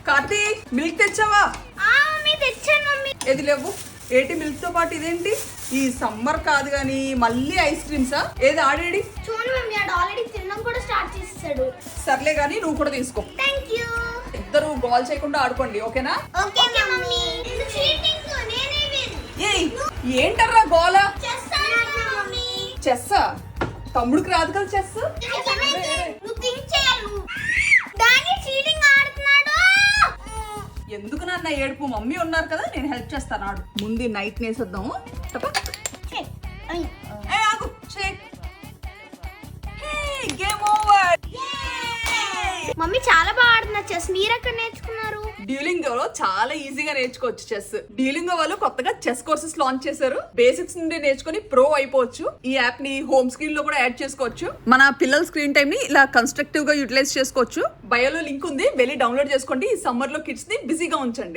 Karthik milk తెచ్చావా? తెచ్చాను mummy. ఏది లేవు ఏటి మిల్క్ తో పాటు ఇదేంటి? ఈ సమ్మర్ కాదు గాని మళ్ళీ ఐస్ క్రీమ్సా? ఏది ఆడేడి? చూడు మమ్మీ, ఆడు ఆల్రెడీ తినడం కూడా స్టార్ట్ చేసేసాడు. సర్లే గాని నువ్వు కూడా తీసుకో. థాంక్యూ. ఇద్దరు గోల్ చేయకుండా ఆడుకోండి, ఓకేనా? Okay mummy. చీటింగ్ నేనే విన్. ఏయ్ ఏంటర్రా గోల? చెస్ ఆడుతున్నా మమ్మీ. చెస్సా? తమ్ముడికి రాదు కదా చెస్. నువ్వు థింక్ చేయాలి. డానీ చీటింగ్ ఆడుతున్నాడు. ఎందుకు నాన్న ఏడుపు? మమ్మీ ఉన్నారు కదా, నేను హెల్ప్ చేస్తాను. ఆడు ముందు నైట్ నేసేద్దాము. Game over. మమ్మీ చాలా బాగా ఆడుతున్నా చెస్. మీరు ఎక్కడ నేర్చుకున్నారు? డ్యూలింగో లో చాలా ఈజీగా నేర్చుకోవచ్చు చెస్. డ్యూలింగో వాళ్ళు కొత్తగా చెస్ కోర్సెస్ లాంచ్ చేశారు. బేసిక్స్ నుండి నేర్చుకుని ప్రో అయిపోవచ్చు. ఈ యాప్ ని హోమ్ స్క్రీన్ లో కూడా యాడ్ చేసుకోవచ్చు. మన పిల్లల స్క్రీన్ టైం ని ఇలా కన్స్ట్రక్టివ్ గా యూటిలైజ్ చేసుకోవచ్చు. బయోలో లింక్ ఉంది, వెళ్ళి డౌన్లోడ్ చేసుకోండి. ఈ సమ్మర్ లో కిడ్స్ ని బిజీగా ఉంచండి.